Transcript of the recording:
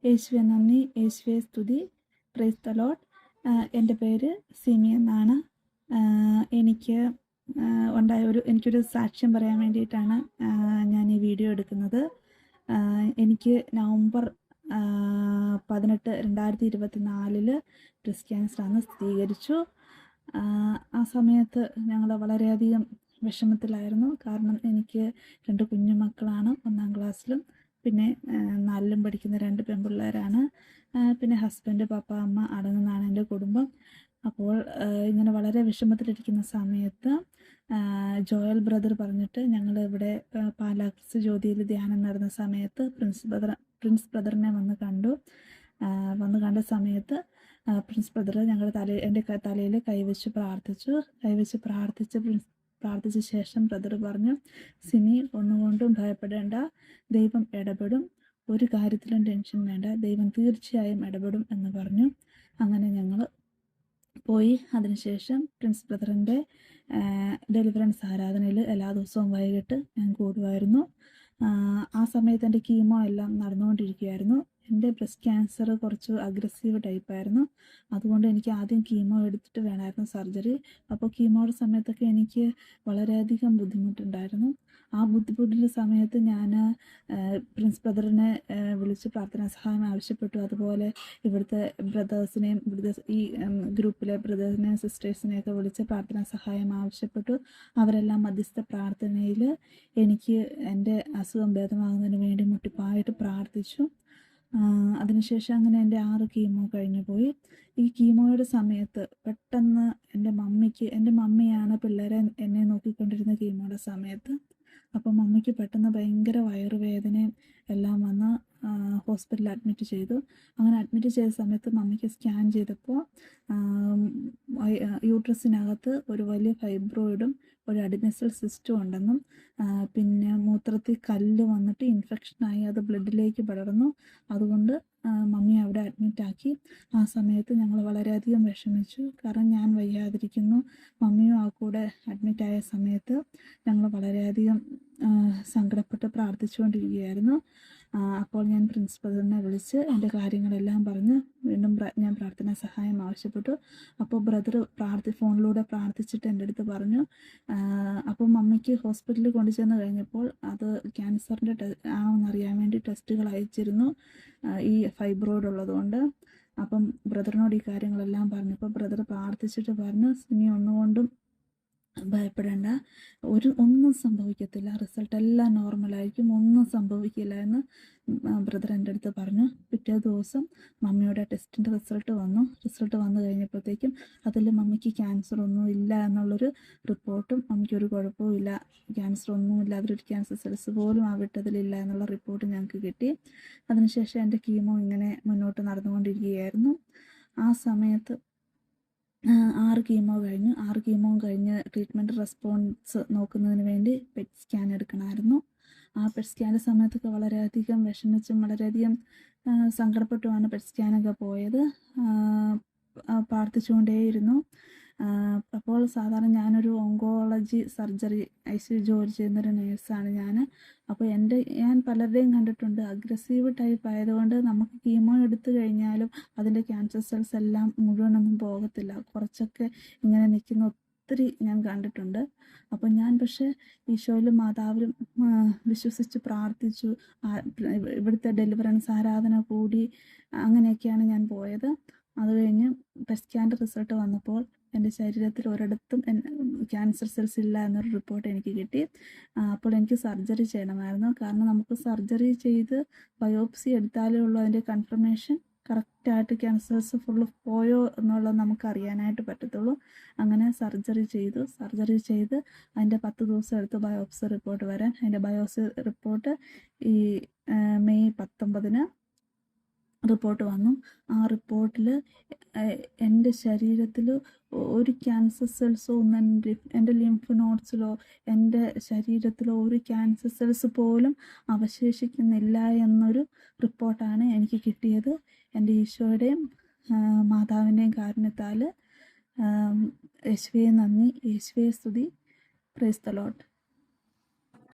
യേശുവെ നന്ദി, യേശുവെ സ്തുതി. Praise the Lord. എൻ്റെ പേര് സിമി എന്നാണ്. എനിക്ക് എനിക്കൊരു സാക്ഷ്യം പറയാൻ വേണ്ടിയിട്ടാണ് ഞാൻ ഈ വീഡിയോ എടുക്കുന്നത്. എനിക്ക് നവംബർ 18, 2024 ബ്രസ്റ്റ് ക്യാൻസറാണ് സ്ഥിരീകരിച്ചു. ആ സമയത്ത് ഞങ്ങൾ വളരെയധികം വിഷമത്തിലായിരുന്നു. കാരണം എനിക്ക് 2 കുഞ്ഞു മക്കളാണ്, 1ാം ക്ലാസ്സിലും പിന്നെ 4ലും പഠിക്കുന്ന 2 പെൺപിള്ളേരാണ്. പിന്നെ ഹസ്ബൻഡ്, പപ്പ, അമ്മ അടങ്ങുന്നതാണ് എൻ്റെ കുടുംബം. അപ്പോൾ ഇങ്ങനെ വളരെ വിഷമത്തിലിരിക്കുന്ന സമയത്ത് ജോയൽ ബ്രദർ പറഞ്ഞിട്ട് ഞങ്ങൾ ഇവിടെ പാലാക്സ് ജ്യോതിയിൽ ധ്യാനം നടന്ന സമയത്ത് പ്രിൻസ് ബ്രദറിനെ വന്ന് കണ്ട സമയത്ത് പ്രിൻസ് ബ്രദർ എൻ്റെ തലയിൽ കൈവച്ച് പ്രാർത്ഥിച്ച ശേഷം ബ്രദർ പറഞ്ഞു, സിനി ഒന്നുകൊണ്ടും ഭയപ്പെടേണ്ട, ദൈവം ഇടപെടും, ഒരു കാര്യത്തിലും ടെൻഷൻ വേണ്ട, ദൈവം തീർച്ചയായും ഇടപെടും എന്ന് പറഞ്ഞു. അങ്ങനെ ഞങ്ങൾ പോയി. അതിനുശേഷം പ്രിൻസ് ബ്രദറിൻ്റെ ഡെലിവറൻസ് ആരാധനയിൽ എല്ലാ ദിവസവും വൈകിട്ട് ഞാൻ കൂടുമായിരുന്നു. ആ സമയത്ത് എൻ്റെ കീമോ എല്ലാം നടന്നുകൊണ്ടിരിക്കുകയായിരുന്നു. എൻ്റെ ബ്രസ്റ്റ് ക്യാൻസർ കുറച്ച് അഗ്രസീവ് ടൈപ്പായിരുന്നു. അതുകൊണ്ട് എനിക്ക് ആദ്യം കീമോ എടുത്തിട്ട് വേണമായിരുന്നു സർജറി. അപ്പോൾ കീമോയുടെ സമയത്തൊക്കെ എനിക്ക് വളരെയധികം ബുദ്ധിമുട്ടുണ്ടായിരുന്നു. ആ ബുദ്ധിമുട്ടിൻ്റെ സമയത്ത് ഞാൻ പ്രിൻസ് ബ്രദറിനെ വിളിച്ച് പ്രാർത്ഥനാ സഹായം ആവശ്യപ്പെട്ടു. അതുപോലെ ഇവിടുത്തെ ബ്രദേഴ്സിനെയും ഈ ഗ്രൂപ്പിലെ ബ്രദേഴ്സിനെയും സിസ്റ്റേഴ്സിനെയൊക്കെ വിളിച്ച് പ്രാർത്ഥനാ സഹായം ആവശ്യപ്പെട്ടു. അവരെല്ലാം മധ്യസ്ഥ പ്രാർത്ഥനയിൽ എനിക്ക് എൻ്റെ അസുഖം ഭേദമാകുന്നതിന് വേണ്ടി മുട്ടിപ്പായിട്ട് പ്രാർത്ഥിച്ചു. അതിനുശേഷം അങ്ങനെ എൻ്റെ 6 കീമോ കഴിഞ്ഞു പോയി. ഈ കീമോയുടെ സമയത്ത് പെട്ടെന്ന് എൻ്റെ മമ്മിയാണ് പിള്ളേരെ എന്നെ നോക്കിക്കൊണ്ടിരുന്ന കീമോയുടെ സമയത്ത്. അപ്പോൾ മമ്മിക്ക് പെട്ടെന്ന് ഭയങ്കര വയറുവേദനയും എല്ലാം വന്ന് ഹോസ്പിറ്റലിൽ അഡ്മിറ്റ് ചെയ്തു. അങ്ങനെ അഡ്മിറ്റ് ചെയ്ത സമയത്ത് മമ്മിക്ക് സ്കാൻ ചെയ്തപ്പോൾ യൂട്രസിനകത്ത് ഒരു വലിയ ഫൈബ്രോയിഡും ഒരു അഡിനസൽ സിസ്റ്റും ഉണ്ടെന്നും പിന്നെ മൂത്രത്തിൽ കല്ല് വന്നിട്ട് ഇൻഫെക്ഷനായി അത് ബ്ലഡിലേക്ക് പടർന്നു. അതുകൊണ്ട് മമ്മി അവിടെ അഡ്മിറ്റാക്കി. ആ സമയത്ത് ഞങ്ങൾ വളരെയധികം വിഷമിച്ചു. കാരണം ഞാൻ വയ്യാതിരിക്കുന്നു, മമ്മിയും ആ കൂടെ അഡ്മിറ്റായ സമയത്ത് ഞങ്ങൾ വളരെയധികം സങ്കടപ്പെട്ട് പ്രാർത്ഥിച്ചുകൊണ്ടിരിക്കുകയായിരുന്നു. അപ്പോൾ ഞാൻ പ്രിൻസ് ബ്രദറിനെ വിളിച്ച് എൻ്റെ കാര്യങ്ങളെല്ലാം പറഞ്ഞ് വീണ്ടും ഞാൻ പ്രാർത്ഥനാ സഹായം ആവശ്യപ്പെട്ടു. അപ്പോൾ ബ്രദർ ഫോണിലൂടെ പ്രാർത്ഥിച്ചിട്ട് എൻ്റെ അടുത്ത് പറഞ്ഞു. അപ്പോൾ മമ്മിക്ക് ഹോസ്പിറ്റലിൽ കൊണ്ടുചെന്ന് കഴിഞ്ഞപ്പോൾ അത് ക്യാൻസറിൻ്റെ ആണെന്നറിയാൻ വേണ്ടി ടെസ്റ്റുകൾ അയച്ചിരുന്നു, ഈ ഫൈബ്രോയിഡ് ഉള്ളതുകൊണ്ട്. അപ്പം ബ്രദറിനോട് ഈ കാര്യങ്ങളെല്ലാം പറഞ്ഞപ്പോൾ ബ്രദർ പ്രാർത്ഥിച്ചിട്ട് പറഞ്ഞു, ഇനി ഒന്നുകൊണ്ടും ഭയപ്പെടേണ്ട, ഒന്നും സംഭവിക്കത്തില്ല, റിസൾട്ട് എല്ലാം നോർമലായിരിക്കും, ഒന്നും സംഭവിക്കില്ല എന്ന് ബ്രദർ എൻ്റെ അടുത്ത് പറഞ്ഞു. പിറ്റേ ദിവസം മമ്മിയുടെ ടെസ്റ്റിൻ്റെ റിസൾട്ട് വന്നു കഴിഞ്ഞപ്പോഴത്തേക്കും അതിൽ മമ്മിക്ക് ക്യാൻസർ ഒന്നും ഇല്ല എന്നുള്ളൊരു റിപ്പോർട്ടും, മമ്മിക്കൊരു കുഴപ്പവും ഇല്ല, ക്യാൻസർ ഒന്നും ഇല്ലാതൊരു ക്യാൻസർ സെൽസ് പോലും ആ വിട്ടതിലില്ല എന്നുള്ള റിപ്പോർട്ട് ഞങ്ങൾക്ക് കിട്ടി. അതിനുശേഷം എൻ്റെ കീമോ ഇങ്ങനെ മുന്നോട്ട് നടന്നുകൊണ്ടിരിക്കുകയായിരുന്നു. ആ സമയത്ത് 6 കീമോ കഴിഞ്ഞ് ട്രീറ്റ്മെൻറ്റ് റെസ്പോൺസ് നോക്കുന്നതിന് വേണ്ടി പെറ്റ് സ്കാൻ എടുക്കണമായിരുന്നു. ആ പെറ്റ് സ്കാൻ്റെ സമയത്തൊക്കെ വളരെയധികം വിഷമിച്ചും വളരെയധികം സങ്കടപ്പെട്ടുമാണ് പെറ്റ് സ്കാനൊക്കെ പോയത്. പ്രാർത്ഥിച്ചുകൊണ്ടേയിരുന്നു. അപ്പോൾ സാധാരണ ഞാനൊരു ഓങ്കോളജി സർജറി ICU ജോലി ചെയ്യുന്നൊരു നേഴ്സാണ് ഞാൻ. അപ്പോൾ ഞാൻ പലരുടെയും കണ്ടിട്ടുണ്ട്, അഗ്രസീവ് ടൈപ്പ് ആയതുകൊണ്ട് നമുക്ക് കീമോ എടുത്തു കഴിഞ്ഞാലും അതിൻ്റെ ക്യാൻസർ സെൽസ് എല്ലാം മുഴുവനൊന്നും പോകത്തില്ല, കുറച്ചൊക്കെ ഇങ്ങനെ നിൽക്കുന്ന ഒത്തിരി ഞാൻ കണ്ടിട്ടുണ്ട്. അപ്പോൾ ഞാൻ പക്ഷേ ഈശോയിലും മാതാവിലും വിശ്വസിച്ച് പ്രാർത്ഥിച്ചു. ഇവിടുത്തെ ഡെലിവറൻസ് ആരാധന കൂടി അങ്ങനെയൊക്കെയാണ് ഞാൻ പോയത്. അത് കഴിഞ്ഞ് പെറ്റ് സ്കാൻ്റെ റിസൾട്ട് വന്നപ്പോൾ എൻ്റെ ശരീരത്തിൽ ഒരിടത്തും ക്യാൻസർ സെൽസ് ഇല്ല എന്നൊരു റിപ്പോർട്ട് എനിക്ക് കിട്ടി. അപ്പോൾ എനിക്ക് സർജറി ചെയ്യണമായിരുന്നു. കാരണം നമുക്ക് സർജറി ചെയ്ത് ബയോപ്സി എടുത്താലേ ഉള്ളൂ അതിൻ്റെ കൺഫർമേഷൻ കറക്റ്റായിട്ട് ക്യാൻസേഴ്സ് ഫുള്ള് പോയോ എന്നുള്ളത് നമുക്ക് അറിയാനായിട്ട് പറ്റത്തുള്ളൂ. അങ്ങനെ സർജറി ചെയ്ത് അതിൻ്റെ 10 ദിവസം എടുത്ത് ബയോപ്സി റിപ്പോർട്ട് വരാൻ. അതിൻ്റെ ബയോപ്സി റിപ്പോർട്ട് ഈ മെയ് 19 റിപ്പോർട്ട് വന്നു. ആ റിപ്പോർട്ടിൽ എൻ്റെ ശരീരത്തിൽ ഒരു ക്യാൻസർ സെൽസോ ഒന്നും എൻ്റെ ലിംഫ് നോഡ്സിലോ എൻ്റെ ശരീരത്തിലോ ഒരു ക്യാൻസർ സെൽസ് പോലും അവശേഷിക്കുന്നില്ല എന്നൊരു റിപ്പോർട്ടാണ് എനിക്ക് കിട്ടിയത്. എൻ്റെ ഈശോയുടെയും മാതാവിൻ്റെയും കാരുണ്യത്താൽ. യേശുവേ നന്ദി, യേശുവേ സ്തുതി. Praise the Lord.